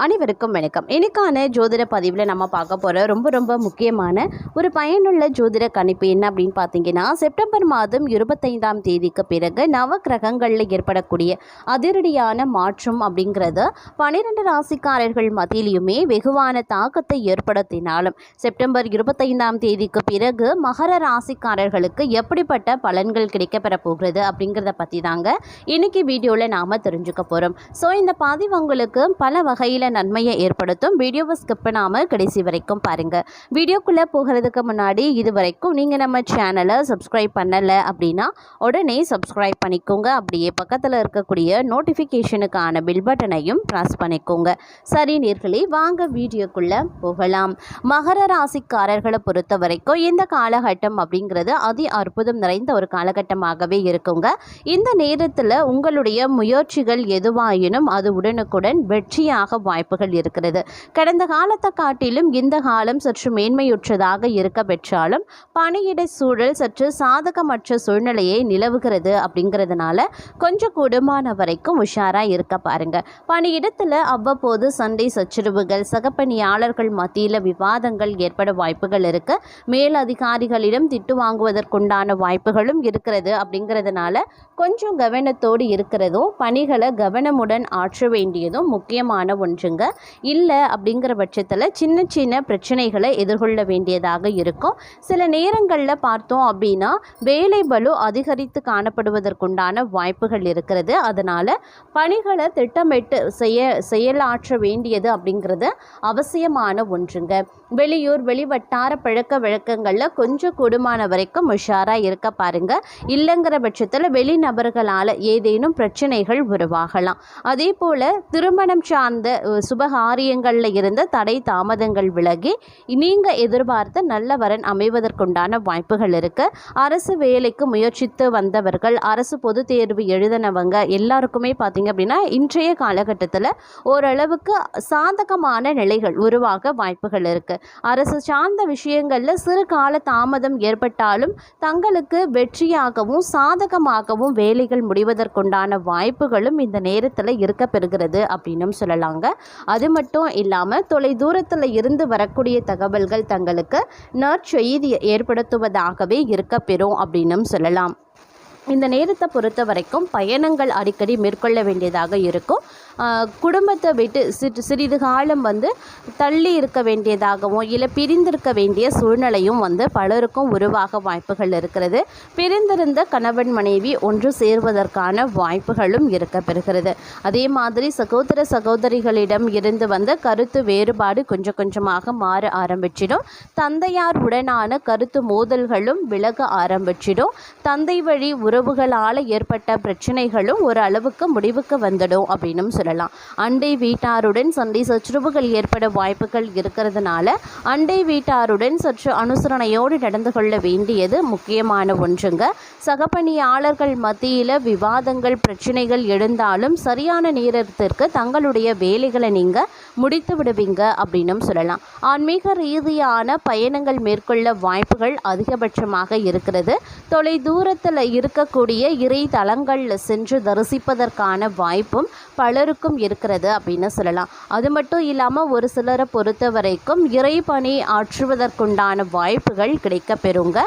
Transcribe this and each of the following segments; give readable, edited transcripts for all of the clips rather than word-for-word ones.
அனைவருக்கும் வணக்கம். இன்னைக்கான ஜோதிட பதிவில் நம்ம பார்க்க போகிற ரொம்ப முக்கியமான ஒரு பயனுள்ள ஜோதிட கணிப்பு என்ன அப்படின்னு பார்த்தீங்கன்னா, செப்டம்பர் மாதம் 25ஆம் தேதிக்கு பிறகு நவ கிரகங்களில் ஏற்படக்கூடிய அதிரடியான மாற்றம் அப்படிங்கிறது 12 ராசிக்காரர்கள் மத்தியிலுமே வெகுவான தாக்கத்தை ஏற்படுத்தினாலும், செப்டம்பர் 25ஆம் தேதிக்கு பிறகு மகர ராசிக்காரர்களுக்கு எப்படிப்பட்ட பலன்கள் கிடைக்கப்பெற போகிறது அப்படிங்கிறத பற்றி தாங்க இன்னைக்கு வீடியோவில் நாம் தெரிஞ்சுக்க போகிறோம். ஸோ இந்த பதிவு உங்களுக்கு பல வகையில் நன்மையை ஏற்படுத்தும். வீடியோவை ஸ்கிப் பண்ணாமல் கடைசி வரைக்கும் பாருங்கள். வீடியோக்குள்ளே போகிறதுக்கு முன்னாடி இது வரைக்கும் நீங்கள் நம்ம சேனலை சப்ஸ்கிரைப் பண்ணலை அப்படின்னா உடனே சப்ஸ்கிரைப் பண்ணிக்கோங்க. அப்படியே பக்கத்தில் இருக்கக்கூடிய நோட்டிஃபிகேஷனுக்கான பில் பட்டனையும் ப்ரெஸ் பண்ணிக்கோங்க. சரி நேர்களே, வாங்க வீடியோக்குள்ளே போகலாம். மகர ராசிக்காரர்களை பொறுத்த வரைக்கும் இந்த காலகட்டம் அப்படிங்கிறது அதி அற்புதம் நிறைந்த ஒரு காலகட்டமாகவே இருக்குங்க. இந்த நேரத்தில் உங்களுடைய முயற்சிகள் எதுவாயினும் அது உடனுக்குடன் வெற்றியாக வாய்ப்புகள் இருக்கிறது. கடந்த காலத்தை காட்டிலும் இந்த காலம் சற்று மேன்மையுற்றதாக இருக்க பெற்றாலும் பணியிட சூழல் சற்று சாதகமற்ற சூழ்நிலையை நிலவுகிறது. அப்படிங்கிறதுனால கொஞ்சம் கூடுமான வரைக்கும் உஷாராக இருக்க பாருங்க. பணியிடத்தில் அவ்வப்போது சண்டை சச்சரவுகள், சகப்பணியாளர்கள் மத்தியில் விவாதங்கள் ஏற்பட வாய்ப்புகள் இருக்கு. மேல் அதிகாரிகளிடம் திட்டு வாங்குவதற்குண்டான வாய்ப்புகளும் இருக்கிறது. அப்படிங்கிறதுனால கொஞ்சம் கவனத்தோடு இருக்கிறதும் பணிகளை கவனமுடன் ஆற்ற வேண்டியதும் முக்கியமான ஒன்றுங்க. இல்லை அப்படிங்கிற பட்சத்தில் சின்ன பிரச்சனைகளை எதிர்கொள்ள வேண்டியதாக இருக்கும். சில நேரங்களில் பார்த்தோம் அப்படின்னா வேலை பளு அதிகரித்து காணப்படுவதற்குண்டான வாய்ப்புகள் இருக்கிறது. அதனால் பணிகளை திட்டமிட்டு செயலாற்ற வேண்டியது அப்படிங்கிறது அவசியமான ஒன்றுங்க. வெளியூர் வெளிவட்டார பழக்க வழக்கங்களில் கொஞ்சம் கூடுமான வரைக்கும் உஷாராக இருக்க பாருங்க. இல்லைங்கிற பட்சத்தில் வெளிநபர்களால் ஏதேனும் பிரச்சனைகள் உருவாகலாம். அதே போல் திருமணம் சார்ந்த சுபகாரியங்களில் இருந்த தடை தாமதங்கள் விலகி நீங்கள் எதிர்பார்த்த நல்ல வரன் அமைவதற்குண்டான வாய்ப்புகள் இருக்குது. அரசு வேலைக்கு முயற்சித்து வந்தவர்கள், அரசு பொது தேர்வு எழுதினவங்க எல்லாருக்குமே பார்த்தீங்க அப்படின்னா இன்றைய காலகட்டத்தில் ஓரளவுக்கு சாதகமான நிலைகள் உருவாக வாய்ப்புகள் இருக்குது. அரசு சார்ந்த விஷயங்களில் சிறு கால தாமதம் ஏற்பட்டாலும் தங்களுக்கு வெற்றியாகவும் சாதகமாகவும் வேலைகள் முடிவதற்குண்டான வாய்ப்புகளும் இந்த நேரத்தில் இருக்க பெறுகிறது அப்படின்னு சொல்லலாங்க. அது மட்டும் இல்லாமல் தொலை தூரத்தில் இருந்து வரக்கூடிய தகவல்கள் தங்களுக்கு நற்செய்தி ஏற்படுத்துவதாகவே இருக்க பெறும் அப்படின்னு சொல்லலாம். இந்த நேரத்தை பொறுத்த வரைக்கும் பயணங்கள் அடிக்கடி மேற்கொள்ள வேண்டியதாக இருக்கும். குடும்பத்தை விட்டு சிறிது காலம் தள்ளி இருக்க வேண்டியதாகவும் இல்லை பிரிந்திருக்க வேண்டிய சூழ்நிலையும் பலருக்கும் உருவாக வாய்ப்புகள் இருக்கிறது. பிரிந்திருந்த கணவன் மனைவி ஒன்று சேர்வதற்கான வாய்ப்புகளும் இருக்க பெறுகிறது. அதே மாதிரி சகோதர சகோதரிகளிடம் இருந்து கருத்து வேறுபாடு கொஞ்சமாக மாற ஆரம்பிச்சிடும். தந்தையார் உடனான கருத்து மோதல்களும் விலக ஆரம்பிச்சிடும். தந்தை வழி உறவுகளால் ஏற்பட்ட பிரச்சனைகளும் ஒரு அளவுக்கு முடிவுக்கு வந்துடும் அப்படின்னு சொல்லலாம். அண்டை வீட்டாருடன் சண்டை சச்சரவுகள் ஏற்பட வாய்ப்புகள் இருக்கிறதுனால அண்டை வீட்டாருடன் சற்று அனுசரணையோடு நடந்து கொள்ள வேண்டியது முக்கியமான ஒன்றுங்க. சகப்பணியாளர்கள் மத்தியில் விவாதங்கள் பிரச்சனைகள் எழுந்தாலும் சரியான நேரத்திற்கு தங்களுடைய வேலைகளை நீங்கள் முடித்து விடுவீங்க அப்படின்னு சொல்லலாம். ஆன்மீக ரீதியான பயணங்கள் மேற்கொள்ள வாய்ப்புகள் அதிகபட்சமாக இருக்கிறது. தொலை தூரத்தில் இருக்கக்கூடிய இறை தலங்களில் சென்று தரிசிப்பதற்கான வாய்ப்பும் பலருக்கும் இருக்கிறது அப்படின்னு சொல்லலாம். அது மட்டும் இல்லாமல் ஒரு சிலரை பொறுத்த வரைக்கும் இறைப்பணி ஆற்றுவதற்குண்டான வாய்ப்புகள் கிடைக்க பெறுங்க.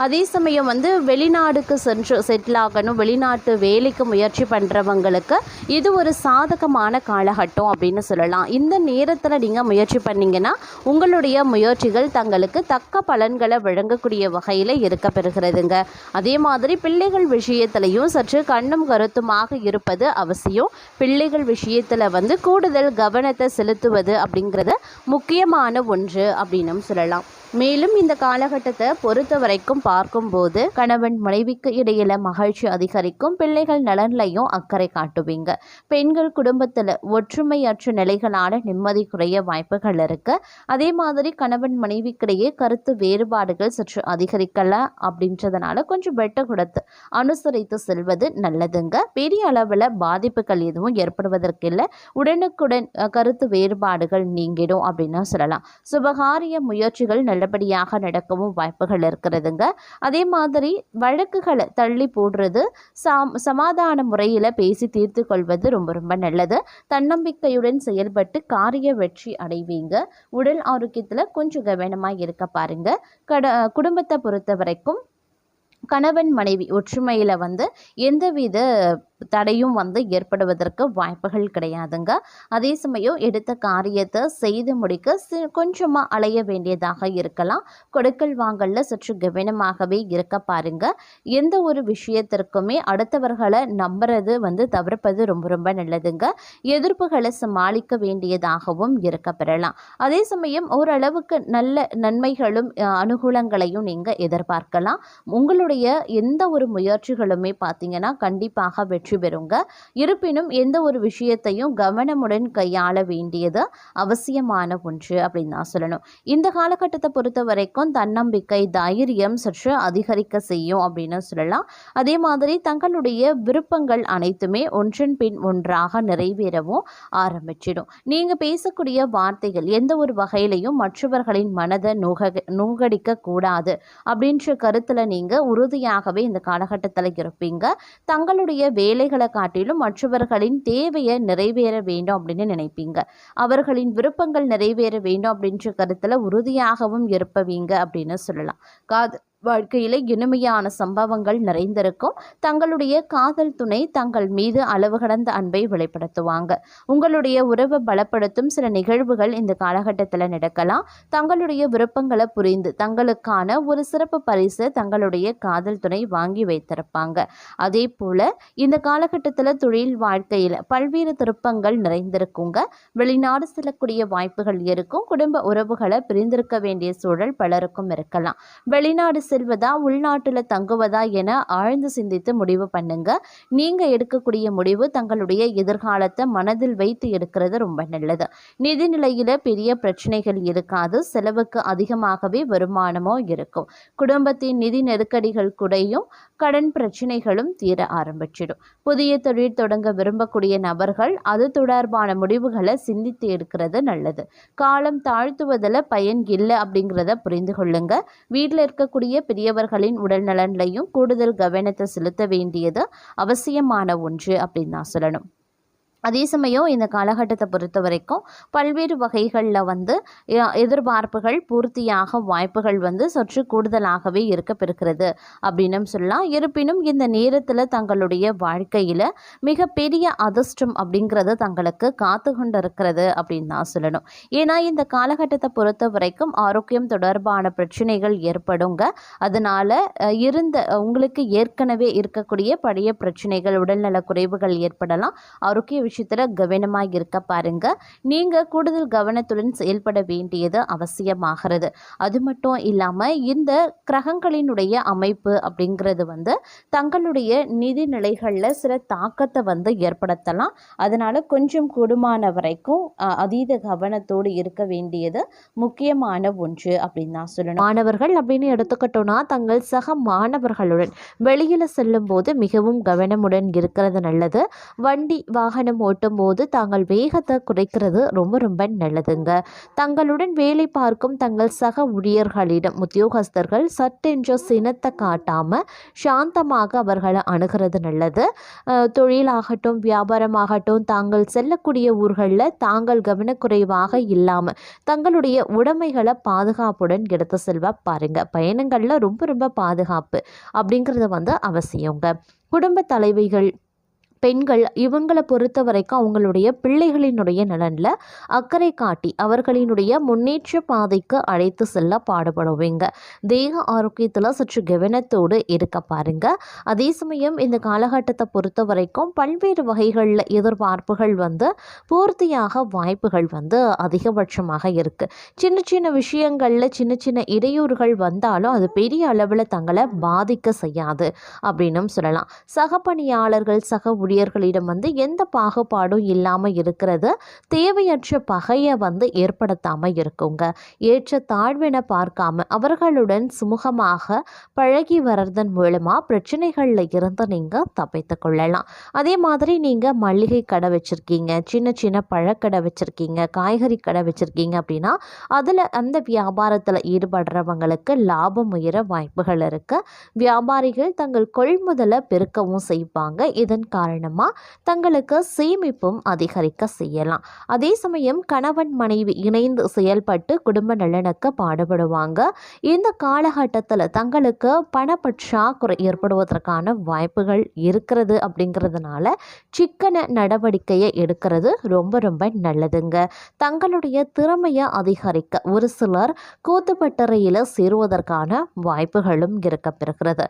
அதே சமயம் வெளிநாடுக்கு சென்று செட்டில் ஆகணும், வெளிநாட்டு வேலைக்கு முயற்சி பண்ணுறவங்களுக்கு இது ஒரு சாதகமான காலகட்டம் அப்படின்னு சொல்லலாம். இந்த நேரத்தில் நீங்கள் முயற்சி பண்ணிங்கன்னா உங்களுடைய முயற்சிகள் தங்களுக்கு தக்க பலன்களை வழங்கக்கூடிய வகையில் இருக்க பெறுகிறதுங்க. அதே மாதிரி பிள்ளைகள் விஷயத்திலையும் சற்று கண்ணும் கருத்துமாக இருப்பது அவசியம். பிள்ளைகள் விஷயத்தில் கூடுதல் கவனத்தை செலுத்துவது அப்படிங்கிறது முக்கியமான ஒன்று அப்படின்னு சொல்லலாம். மேலும் இந்த காலகட்டத்தை பொறுத்த வரைக்கும் பார்க்கும்போது கணவன் மனைவிக்கு இடையில மகிழ்ச்சி அதிகரிக்கும். பிள்ளைகள் நலன்லையும் அக்கறை காட்டுவீங்க. பெண்கள் குடும்பத்தில் ஒற்றுமையற்ற நிலைகளான நிம்மதி குறைய வாய்ப்புகள் இருக்கு. அதே மாதிரி கணவன் மனைவிக்கிடையே கருத்து வேறுபாடுகள் சற்று அதிகரிக்கலாம். அப்படின்றதுனால கொஞ்சம் வெட்ட கொடுத்து அனுசரித்து செல்வது நல்லதுங்க. பெரிய அளவில் பாதிப்புகள் எதுவும் ஏற்படுவதற்கு இல்லை. உடனுக்குடன் கருத்து வேறுபாடுகள் நீங்கிடும் அப்படின்னு சொல்லலாம். சுபகாரிய முயற்சிகள் நல்ல நல்லபடியாக நடக்கவும் வாய்ப்புகள் இருக்கிறதுங்க. அதே மாதிரி வழக்குகளை தள்ளி போடுறது, சமாதான முறையில் பேசி தீர்த்து கொள்வது ரொம்ப ரொம்ப நல்லது. தன்னம்பிக்கையுடன் செயல்பட்டு காரிய வெற்றி அடைவீங்க. உடல் ஆரோக்கியத்தில் கொஞ்சம் கவனமாக இருக்க பாருங்க. குடும்பத்தை பொறுத்த வரைக்கும் கணவன் மனைவி ஒற்றுமையில் எந்தவித தடையும் ஏற்படுவதற்கு வாய்ப்புகள் கிடையாதுங்க. அதே சமயம் எடுத்த காரியத்தை செய்து முடிக்க கொஞ்சமாக அலைய வேண்டியதாக இருக்கலாம். கொடுக்கல் வாங்கல்ல சற்று கவனமாகவே இருக்க பாருங்க. எந்த ஒரு விஷயத்திற்குமே அடுத்தவர்களை நம்புறது தவிர்ப்பது ரொம்ப ரொம்ப நல்லதுங்க. எதிர்ப்புகளை சமாளிக்க வேண்டியதாகவும் இருக்க பெறலாம். அதே சமயம் ஓரளவுக்கு நல்ல நன்மைகளும் அனுகூலங்களையும் நீங்கள் எதிர்பார்க்கலாம். உங்களுடைய எந்த ஒரு முயற்சிகளுமே பார்த்தீங்கன்னா கண்டிப்பாக வெற்றி பெறுங்க. இருப்பினும் எந்த ஒரு விஷயத்தையும் கவனமுடன் கையாள வேண்டியது அவசியமான ஒன்று அப்படின்னு தான் சொல்லணும். இந்த காலகட்டத்தை பொறுத்த வரைக்கும் தன்னம்பிக்கை, தைரியம் சற்று அதிகரிக்க செய்யும் அப்படின்னு சொல்லலாம். அதே மாதிரி தங்களுடைய விருப்பங்கள் அனைத்துமே ஒன்றன் பின் ஒன்றாக நிறைவேறவும் ஆரம்பிச்சிடும். நீங்க பேசக்கூடிய வார்த்தைகள் எந்த ஒரு வகையிலையும் மற்றவர்களின் மனதை நோகடிக்க கூடாது அப்படின்ற கருத்துல நீங்க உறுதியாகவே இந்த காலகட்டத்தில் இருப்பீங்க. தங்களுடைய வேலைகளை காட்டிலும் மற்றவர்களின் தேவையை நிறைவேற வேண்டும் அப்படின்னு நினைப்பீங்க. அவர்களின் விருப்பங்கள் நிறைவேற வேண்டும் அப்படின்ற கருத்துல உறுதியாகவும் இருப்பவீங்க அப்படின்னு சொல்லலாம். வாழ்க்கையில் இனிமையான சம்பவங்கள் நிறைந்திருக்கும். தங்களுடைய காதல் துணை தங்கள் மீது அளவு கடந்த அன்பை வெளிப்படுத்துவாங்க. உங்களுடைய உறவை பலப்படுத்தும் சில நிகழ்வுகள் இந்த காலகட்டத்தில் நடக்கலாம். தங்களுடைய விருப்பங்களை புரிந்து தங்களுக்கான ஒரு சிறப்பு பரிசு தங்களுடைய காதல் துணை வாங்கி வைத்திருப்பாங்க. அதே போல இந்த காலகட்டத்தில் தொழில் வாழ்க்கையில் பல்வேறு திருப்பங்கள் நிறைந்திருக்குங்க. வெளிநாடு செல்லக்கூடிய வாய்ப்புகள் இருக்கும். குடும்ப உறவுகளை பிரிந்திருக்க வேண்டிய சூழல் பலருக்கும் இருக்கலாம். வெளிநாடு செல்வதா உள்நாட்டில் தங்குவதா என ஆழ்ந்து சிந்தித்து முடிவு பண்ணுங்க. நீங்க எடுக்கக்கூடிய முடிவு தங்களுடைய எதிர்காலத்தை மனதில் வைத்து எடுக்கிறது ரொம்ப நல்லது. நிதி நிலையில பெரிய பிரச்சனைகள் இருக்காது. செலவுக்கு அதிகமாகவே வருமானமோ இருக்கும். குடும்பத்தின் நிதி நெருக்கடிகள் குறையும். கடன் பிரச்சனைகளும் தீர ஆரம்பிச்சிடும். புதிய தொழில் தொடங்க விரும்பக்கூடிய நபர்கள் அது தொடர்பான முடிவுகளை சிந்தித்து எடுக்கிறது நல்லது. காலம் தாழ்த்துவதில் பயன் இல்லை அப்படிங்கிறத புரிந்து கொள்ளுங்க. வீட்டில் இருக்கக்கூடிய பெரியவர்களின் உடல் நலன்லையும் கூடுதல் கவனத்தை செலுத்த வேண்டியது அவசியமான ஒன்று அப்படின்னு தான் சொல்லணும். அதே சமயம் இந்த காலகட்டத்தை பொறுத்த வரைக்கும் பல்வேறு வகைகளில் எதிர்பார்ப்புகள் பூர்த்தியாக வாய்ப்புகள் சற்று கூடுதலாகவே இருக்க பெறுகிறது அப்படின்னு சொல்லலாம். இருப்பினும் இந்த நேரத்தில் தங்களுடைய வாழ்க்கையில் மிகப்பெரிய அதிர்ஷ்டம் அப்படிங்கிறது தங்களுக்கு காத்து கொண்டு இருக்கிறது அப்படின்னு தான் சொல்லணும். ஏன்னா இந்த காலகட்டத்தை பொறுத்த வரைக்கும் ஆரோக்கியம் தொடர்பான பிரச்சனைகள் ஏற்படுங்க. அதனால் உங்களுக்கு ஏற்கனவே இருக்கக்கூடிய பழைய பிரச்சனைகள், உடல்நல குறைவுகள் ஏற்படலாம். ஆரோக்கிய விஷயத்தில் கவனமாக இருக்க பாருங்க. நீங்கள் கூடுதல் கவனத்துடன் செயல்பட வேண்டியது அவசியமாகிறது. அது மட்டும் இல்லாமல் இந்த கிரகங்களினுடைய அமைப்பு அப்படிங்கிறது தங்களுடைய நிதி நிலைகளில் சில தாக்கத்தை ஏற்படுத்தலாம். அதனால் கொஞ்சம் கூடுமான வரைக்கும் அதீத கவனத்தோடு இருக்க வேண்டியது முக்கியமான ஒன்று அப்படின்னு தான் சொல்லணும். மாணவர்கள் அப்படின்னு எடுத்துக்கிட்டோன்னா தங்கள் சக மாணவர்களுடன் வெளியில் செல்லும் போது மிகவும் கவனமுடன் இருக்கிறது நல்லது. வண்டி வாகனம் ஓட்டும் போது தாங்கள் வேகத்தை குறைக்கிறது ரொம்ப ரொம்ப நல்லதுங்க. தங்களுடன் வேலை பார்க்கும் தங்கள் சக ஊழியர்களிடம் உத்தியோகஸ்தர்கள் சட்டென்ற சினத்தை காட்டாம சாந்தமாக அவர்களை அணுகிறது நல்லது. தொழிலாகட்டும் வியாபாரமாகட்டும் தாங்கள் செல்லக்கூடிய ஊர்களில் தாங்கள் கவனக்குறைவாக இல்லாமல் தங்களுடைய உடைமைகளை பாதுகாப்புடன் எடுத்து செல்வ பாருங்க. பயணங்களில் ரொம்ப ரொம்ப பாதுகாப்பு அப்படிங்கிறது அவசியங்க. குடும்ப தலைவிகள், பெண்கள் இவங்களை பொறுத்த வரைக்கும் அவங்களுடைய பிள்ளைகளினுடைய நலனில் அக்கறை காட்டி அவர்களினுடைய முன்னேற்ற பாதைக்கு அழைத்து செல்ல பாடுபடுவீங்க. தேக ஆரோக்கியத்தில் சற்று கவனத்தோடு இருக்க பாருங்க. அதே சமயம் இந்த காலகட்டத்தை பொறுத்த வரைக்கும் பல்வேறு வகைகளில் எதிர்பார்ப்புகள் பூர்த்தியாக வாய்ப்புகள் அதிகபட்சமாக இருக்குது. சின்ன சின்ன விஷயங்களில் சின்ன சின்ன இடையூறுகள் வந்தாலும் அது பெரிய அளவில் தங்களை பாதிக்க செய்யாது அப்படின்னும் சொல்லலாம். சக பணியாளர்கள், சக ஊழியர்களிடம் எந்த பாகுபாடும் இல்லாமல் இருக்கிறது தேவையற்ற பகையை ஏற்படுத்தாமல் இருக்குங்க. ஏற்ற தாழ்வென பார்க்காம அவர்களுடன் சுமூகமாக பழகி வர்றதன் மூலமாக பிரச்சனைகளில் இருந்து நீங்கள் தப்பித்து கொள்ளலாம். அதே மாதிரி நீங்கள் மளிகை கடை வச்சுருக்கீங்க, சின்ன சின்ன பழக்கடை வச்சுருக்கீங்க, காய்கறி கடை வச்சுருக்கீங்க அப்படின்னா அதில் அந்த வியாபாரத்தில் ஈடுபடுறவங்களுக்கு லாபம் உயர வாய்ப்புகள் இருக்குது. வியாபாரிகள் தங்கள் கொள்முதலை பெருக்கவும் செய்வாங்க. இதன் காரணமாக தங்களுக்கு சேமிப்பும் அதிகரிக்க செய்யலாம். அதே சமயம் கணவன் மனைவி இணைந்து செயல்பட்டு குடும்ப நலனுக்கு பாடுபடுவாங்க. இந்த காலகட்டத்தில் தங்களுக்கு பணப்பற்றாக்குறை ஏற்படுவதற்கான வாய்ப்புகள் இருக்கிறது. அப்படிங்கிறதுனால சிக்கன நடவடிக்கையை எடுக்கிறது ரொம்ப ரொம்ப நல்லதுங்க. தங்களுடைய திறமையை அதிகரிக்க ஒரு சிலர் கூத்துப்பட்டறையில் சேருவதற்கான வாய்ப்புகளும் இருக்க பெறுகிறது.